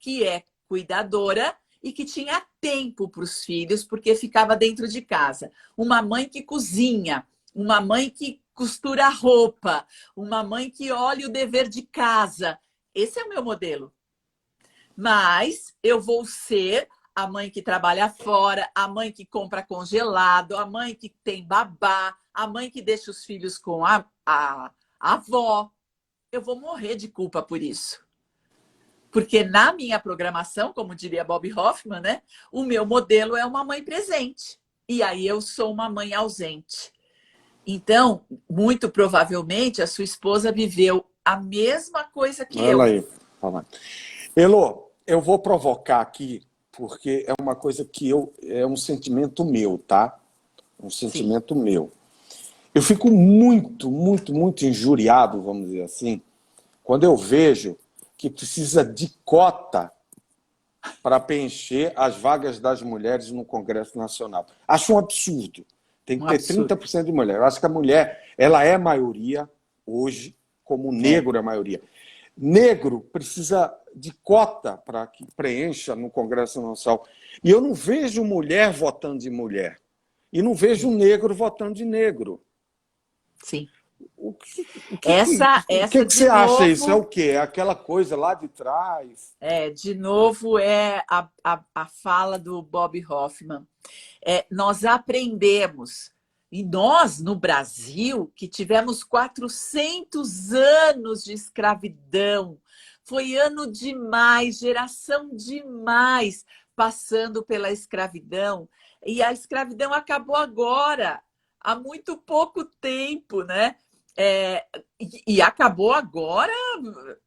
que é cuidadora e que tinha tempo para os filhos, porque ficava dentro de casa. Uma mãe que cozinha, uma mãe que costura roupa, uma mãe que olha o dever de casa. Esse é o meu modelo. Mas eu vou ser a mãe que trabalha fora, a mãe que compra congelado, a mãe que tem babá, a mãe que deixa os filhos com a avó. Eu vou morrer de culpa por isso. Porque na minha programação, como diria Bob Hoffman, né, o meu modelo é uma mãe presente. E aí eu sou uma mãe ausente. Então, muito provavelmente, a sua esposa viveu a mesma coisa que eu. Olha aí. Elô, eu vou provocar aqui, porque é uma coisa que é um sentimento meu, tá? Um sentimento meu. Eu fico muito, muito, muito injuriado, vamos dizer assim, quando eu vejo que precisa de cota para preencher as vagas das mulheres no Congresso Nacional. Acho um absurdo. Tem que ter 30% de mulher. Eu acho que a mulher, ela é maioria hoje, como o negro é maioria. Negro precisa de cota para que preencha no Congresso Nacional. E eu não vejo mulher votando de mulher. E não vejo negro votando de negro. Sim. O que Essa de você acha isso? É novo, o quê? É aquela coisa lá de trás? de novo, é a fala do Bob Hoffman. Nós aprendemos, e nós, no Brasil, que tivemos 400 anos de escravidão, foi ano demais, geração demais, passando pela escravidão, e a escravidão acabou agora, há muito pouco tempo, né? E acabou agora,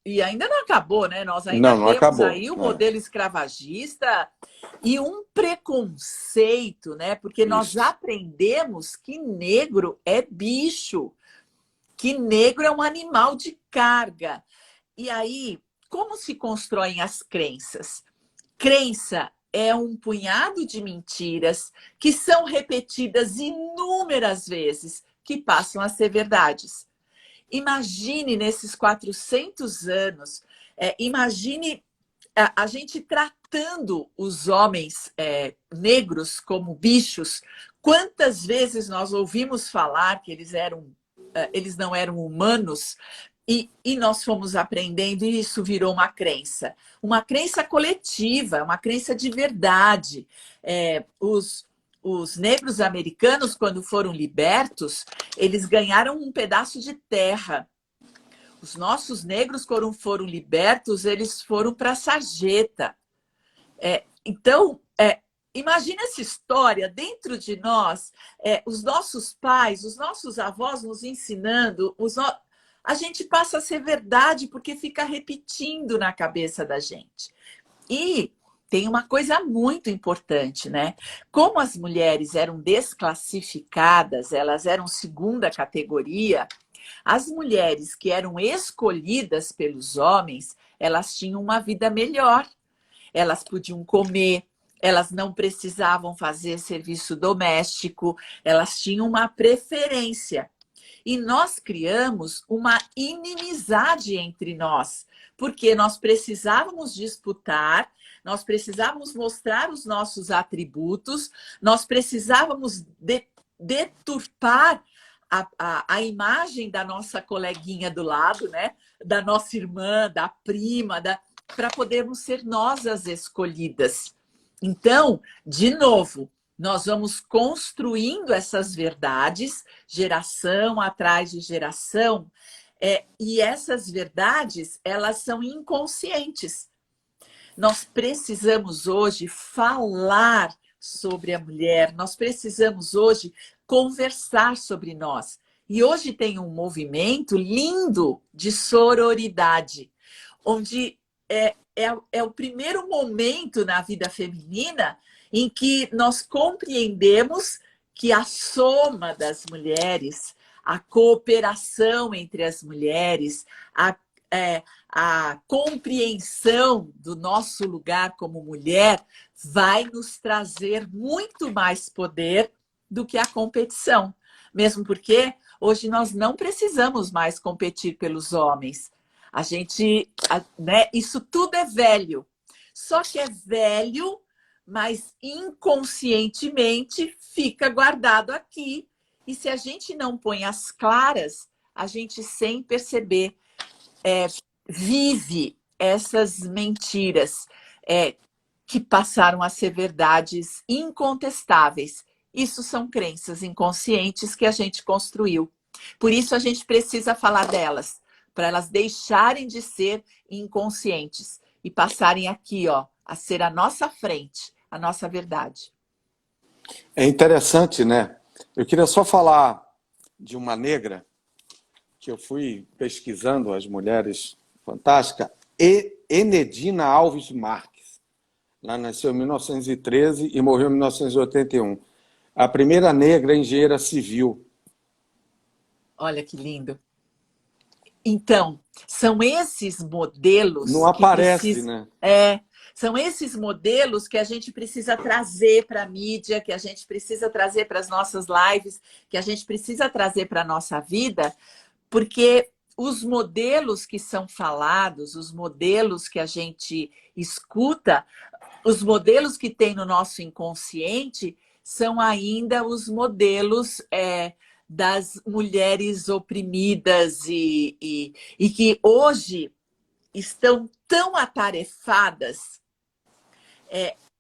e ainda não acabou, né? Nós ainda Não, não temos acabou. aí o modelo escravagista e um preconceito, né? Porque nós Isso. aprendemos que negro é bicho, que negro é um animal de carga. E aí, como se constroem as crenças? Crença é um punhado de mentiras que são repetidas inúmeras vezes, que passam a ser verdades. Imagine nesses 400 anos, imagine a gente tratando os homens negros como bichos. Quantas vezes nós ouvimos falar que eles não eram humanos e nós fomos aprendendo e isso virou uma crença coletiva, uma crença de verdade. Os negros americanos, quando foram libertos, eles ganharam um pedaço de terra. Os nossos negros, quando foram libertos, eles foram para a sarjeta. Então, imagina essa história dentro de nós, os nossos pais, os nossos avós nos ensinando, a gente passa a ser verdade porque fica repetindo na cabeça da gente. E tem uma coisa muito importante, né? Como as mulheres eram desclassificadas, elas eram segunda categoria, as mulheres que eram escolhidas pelos homens, elas tinham uma vida melhor. Elas podiam comer, elas não precisavam fazer serviço doméstico, elas tinham uma preferência. E nós criamos uma inimizade entre nós, porque nós precisávamos disputar, nós precisávamos mostrar os nossos atributos, nós precisávamos deturpar a imagem da nossa coleguinha do lado, né? Da nossa irmã, da prima, para podermos ser nós as escolhidas. Então, de novo, nós vamos construindo essas verdades, geração atrás de geração, e essas verdades, elas são inconscientes. Nós precisamos hoje falar sobre a mulher, nós precisamos hoje conversar sobre nós. E hoje tem um movimento lindo de sororidade, onde é o primeiro momento na vida feminina em que nós compreendemos que a soma das mulheres, a cooperação entre as mulheres, a compreensão do nosso lugar como mulher vai nos trazer muito mais poder do que a competição. Mesmo porque hoje nós não precisamos mais competir pelos homens. Isso tudo é velho. Só que é velho, mas inconscientemente fica guardado aqui. E se a gente não põe as claras, a gente, sem perceber, vive essas mentiras que passaram a ser verdades incontestáveis. Isso são crenças inconscientes que a gente construiu. Por isso a gente precisa falar delas, para elas deixarem de ser inconscientes e passarem aqui, a ser a nossa frente, a nossa verdade. É interessante, né? Eu queria só falar de uma negra que eu fui pesquisando, as mulheres fantásticas, Enedina Alves Marques. Ela nasceu em 1913 e morreu em 1981. A primeira negra engenheira civil. Olha que lindo. Então, são esses modelos não aparece, né? São esses modelos que a gente precisa trazer para a mídia, que a gente precisa trazer para as nossas lives, que a gente precisa trazer para a nossa vida, porque os modelos que são falados, os modelos que a gente escuta, os modelos que tem no nosso inconsciente são ainda os modelos das mulheres oprimidas e que hoje estão tão atarefadas.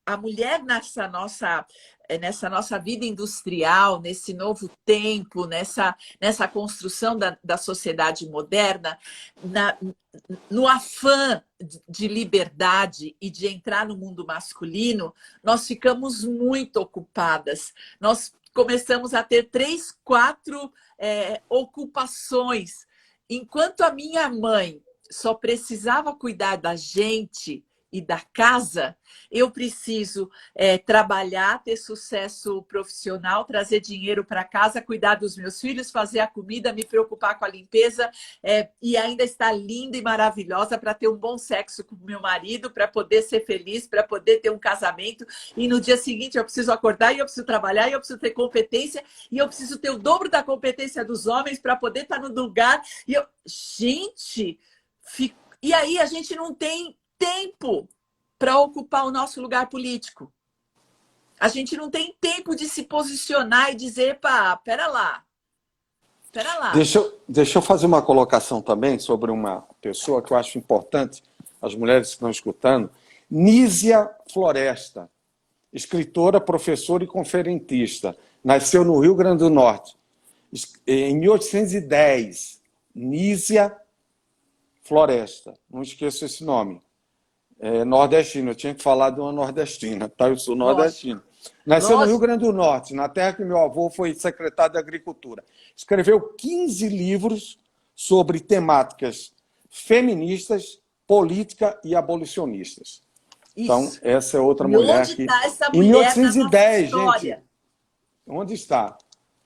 A mulher nessa nossa vida industrial, nesse novo tempo, nessa construção da sociedade moderna, no afã de liberdade e de entrar no mundo masculino, nós ficamos muito ocupadas. Nós começamos a ter 3, 4 ocupações. Enquanto a minha mãe só precisava cuidar da gente e da casa, eu preciso trabalhar, ter sucesso profissional, trazer dinheiro para casa, cuidar dos meus filhos, fazer a comida, me preocupar com a limpeza e ainda estar linda e maravilhosa para ter um bom sexo com o meu marido, para poder ser feliz, para poder ter um casamento. E no dia seguinte eu preciso acordar e eu preciso trabalhar e eu preciso ter competência e eu preciso ter o dobro da competência dos homens para poder estar no lugar. Gente, e aí a gente não tem tempo para ocupar o nosso lugar político. A gente não tem tempo de se posicionar e dizer, pá, pera lá. Deixa eu fazer uma colocação também sobre uma pessoa que eu acho importante, as mulheres que estão escutando. Nísia Floresta, escritora, professora e conferencista. Nasceu no Rio Grande do Norte, em 1810. Nísia Floresta, não esqueço esse nome. Nordestina, eu tinha que falar de uma nordestina, tá? Eu sou nordestino. Nasceu no Rio Grande do Norte, na terra que meu avô foi secretário de Agricultura. Escreveu 15 livros sobre temáticas feministas, política e abolicionistas. Isso. Então, essa é outra mulher que... Onde está essa mulher em 1810, na nossa história? Gente, onde está?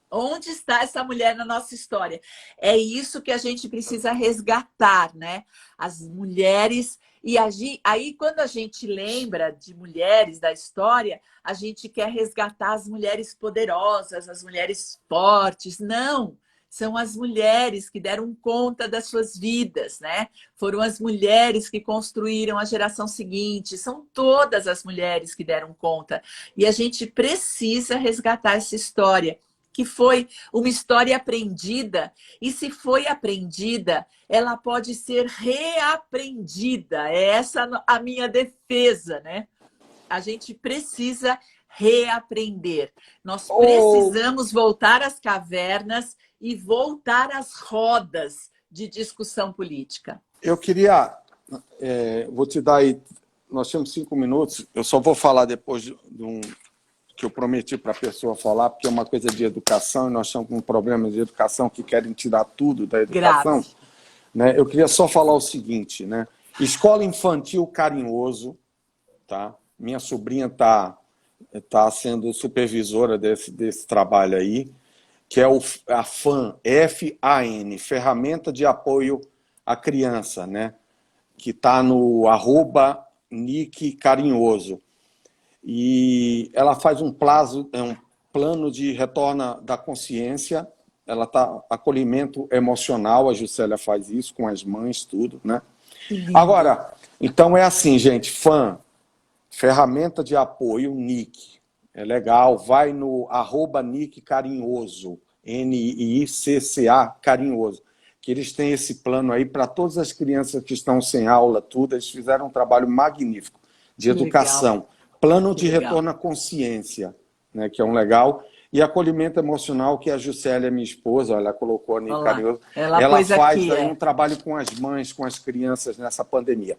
Onde está essa mulher na nossa história? É isso que a gente precisa resgatar, né? As mulheres... E aí, quando a gente lembra de mulheres da história, a gente quer resgatar as mulheres poderosas, as mulheres fortes. Não, são as mulheres que deram conta das suas vidas, né? Foram as mulheres que construíram a geração seguinte. São todas as mulheres que deram conta. E a gente precisa resgatar essa história, que foi uma história aprendida, e se foi aprendida, ela pode ser reaprendida. É essa a minha defesa, né? A gente precisa reaprender. Nós precisamos voltar às cavernas e voltar às rodas de discussão política. Eu queria... vou te dar aí... Nós temos 5 minutos, eu só vou falar depois de um... que eu prometi para a pessoa falar, porque é uma coisa de educação, e nós estamos com um problema de educação que querem tirar tudo da educação. Né? Eu queria só falar o seguinte, né? Escola Infantil Carinhoso, tá? Minha sobrinha está sendo supervisora desse trabalho aí, que é a FAN, F-A-N, Ferramenta de Apoio à Criança, né? Que está no @NickCarinhoso. E ela faz um plano de retorno da consciência, acolhimento emocional, a Juscelia faz isso com as mães, tudo, né? Agora, então é assim, gente, FAN, Ferramenta de Apoio, Nick, é legal, vai no @NickCarinhoso, N-I-C-C-A, Carinhoso, que eles têm esse plano aí para todas as crianças que estão sem aula, tudo, eles fizeram um trabalho magnífico de educação. Legal. Plano de retorno à consciência, né, que é um legal, e acolhimento emocional, que a Juscelia, minha esposa, ela colocou ali carinhoso. Ela faz aqui, um trabalho com as mães, com as crianças nessa pandemia.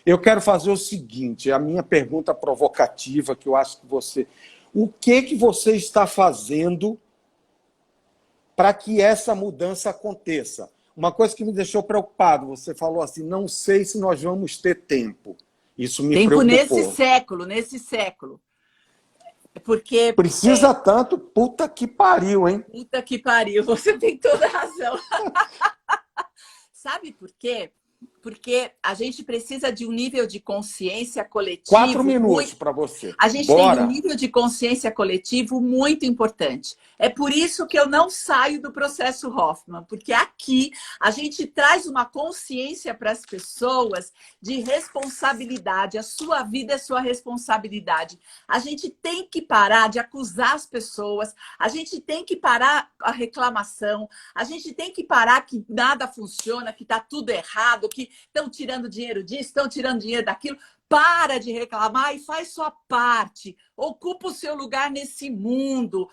Eu quero fazer o seguinte, a minha pergunta provocativa, que eu acho que você... O que você está fazendo para que essa mudança aconteça? Uma coisa que me deixou preocupado, você falou assim, não sei se nós vamos ter tempo. Isso me preocupou. Nesse século. Porque... Precisa tanto, puta que pariu, hein? Puta que pariu, você tem toda a razão. Sabe por quê? porque a gente precisa de um nível de consciência coletivo. 4 minutos para você. A gente tem um nível de consciência coletivo muito importante. É por isso que eu não saio do processo Hoffman, porque aqui a gente traz uma consciência para as pessoas de responsabilidade. A sua vida é sua responsabilidade. A gente tem que parar de acusar as pessoas, a gente tem que parar a reclamação, a gente tem que parar que nada funciona, que está tudo errado, que estão tirando dinheiro disso, estão tirando dinheiro daquilo. Para de reclamar e faz sua parte. Ocupa o seu lugar nesse mundo.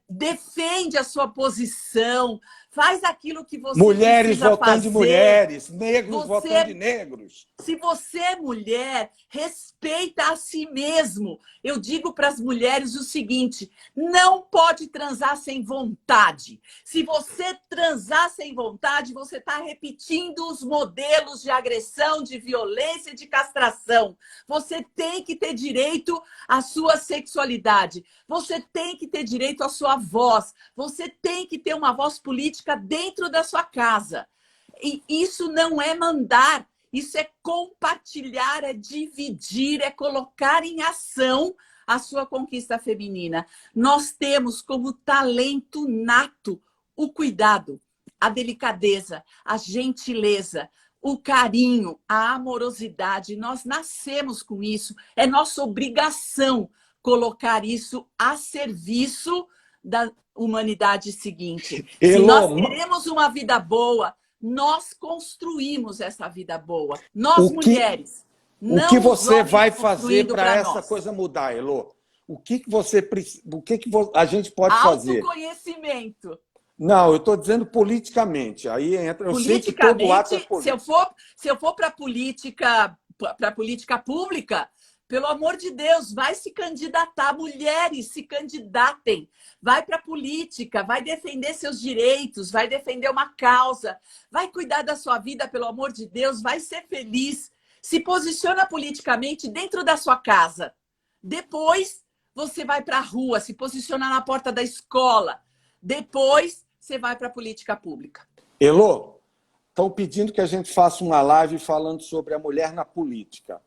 Defende a sua posição. Faz aquilo que você mulheres precisa votando fazer. de mulheres, negros votando de negros. Se você é mulher, respeita a si mesmo. Eu digo para as mulheres o seguinte: não pode transar sem vontade. Se você transar sem vontade, você está repetindo os modelos de agressão, de violência, de castração. Você tem que ter direito à sua sexualidade. Você tem que ter direito à sua voz. Você tem que ter uma voz política dentro da sua casa. E isso não é mandar, isso é compartilhar, é dividir, é colocar em ação a sua conquista feminina. Nós temos como talento nato o cuidado, a delicadeza, a gentileza, o carinho, a amorosidade. Nós nascemos com isso, é nossa obrigação colocar isso a serviço da humanidade seguinte. Se nós queremos uma vida boa, nós construímos essa vida boa. Nós, mulheres. O que você vai fazer para essa coisa mudar, Elô? O que a gente pode fazer? Autoconhecimento. Não, eu estou dizendo politicamente. Aí entra. Eu sei que todo ato é político. Se eu for para a política pública, pelo amor de Deus, vai se candidatar. Mulheres, se candidatem. Vai para a política, vai defender seus direitos, vai defender uma causa, vai cuidar da sua vida, pelo amor de Deus, vai ser feliz. Se posiciona politicamente dentro da sua casa. Depois, você vai para a rua, se posiciona na porta da escola. Depois, você vai para a política pública. Elô, estão pedindo que a gente faça uma live falando sobre a mulher na política.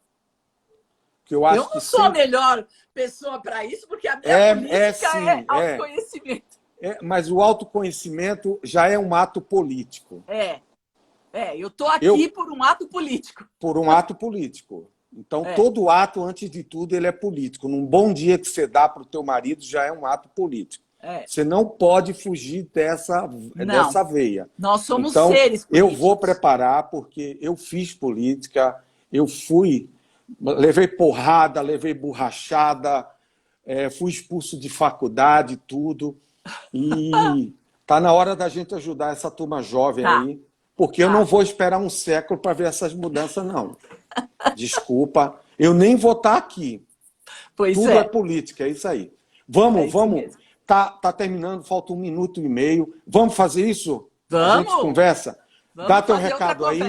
Que eu não sou a melhor pessoa para isso, porque a minha política é autoconhecimento. Mas o autoconhecimento já é um ato político. Eu estou aqui por um ato político. Por um ato político. Então, todo ato, antes de tudo, ele é político. Num bom dia que você dá para o teu marido, já é um ato político. Você não pode fugir dessa veia. Nós somos então, seres políticos. Eu vou preparar, porque eu fiz política, levei porrada, levei borrachada, fui expulso de faculdade, tudo. E tá na hora da gente ajudar essa turma jovem aí, porque eu não vou esperar um século para ver essas mudanças, não. Desculpa, eu nem vou estar aqui. Tudo é política, é isso aí. Vamos. Tá terminando, falta 1 minuto e meio. Vamos fazer isso? Vamos. A gente conversa? Dá teu recado aí.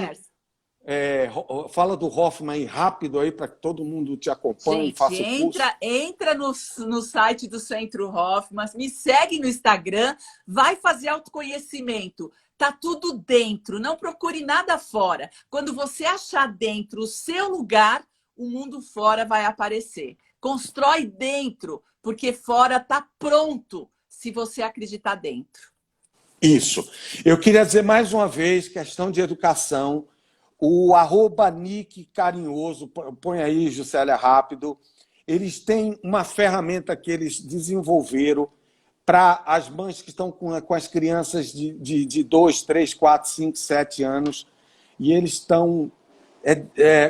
Fala do Hoffman aí rápido aí para que todo mundo te acompanhe. Gente, faça o curso. Entra no site do Centro Hoffman, me segue no Instagram, vai fazer autoconhecimento. Tá tudo dentro, não procure nada fora. Quando você achar dentro o seu lugar, o mundo fora vai aparecer. Constrói dentro, porque fora tá pronto, se você acreditar dentro. Isso. Eu queria dizer mais uma vez, questão de educação, o @Nick Carinhoso, põe aí, Juscelia, rápido. Eles têm uma ferramenta que eles desenvolveram para as mães que estão com as crianças de 2, 3, 4, 5, 7 anos. E eles estão...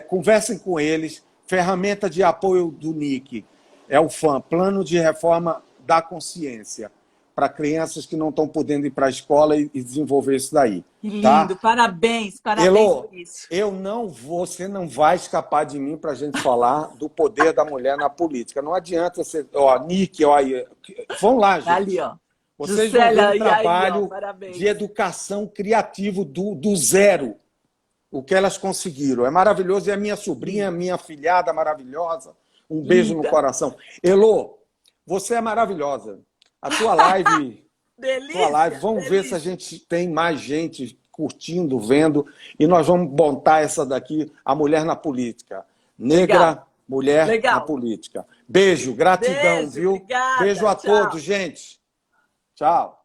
conversem com eles. Ferramenta de apoio do Nick. É o FAM, Plano de Reforma da Consciência. Para crianças que não estão podendo ir para a escola e desenvolver isso daí. Que tá? lindo, parabéns Elô, por isso. Você não vai escapar de mim para a gente falar do poder da mulher na política. Não adianta você... Nick, vão lá, gente. Ali, ó. Vocês vão ver um trabalho de educação criativo do zero. O que elas conseguiram. É maravilhoso. E a minha sobrinha, minha filhada maravilhosa. Um beijo no coração. Elô, você é maravilhosa. A tua live... Delícia, Vamos ver se a gente tem mais gente curtindo, vendo, e nós vamos montar essa daqui, A Mulher na Política. Negra, Legal. mulher Legal. na política. Beijo, gratidão, Beijo, viu? obrigada, Beijo a tchau. todos, gente. Tchau.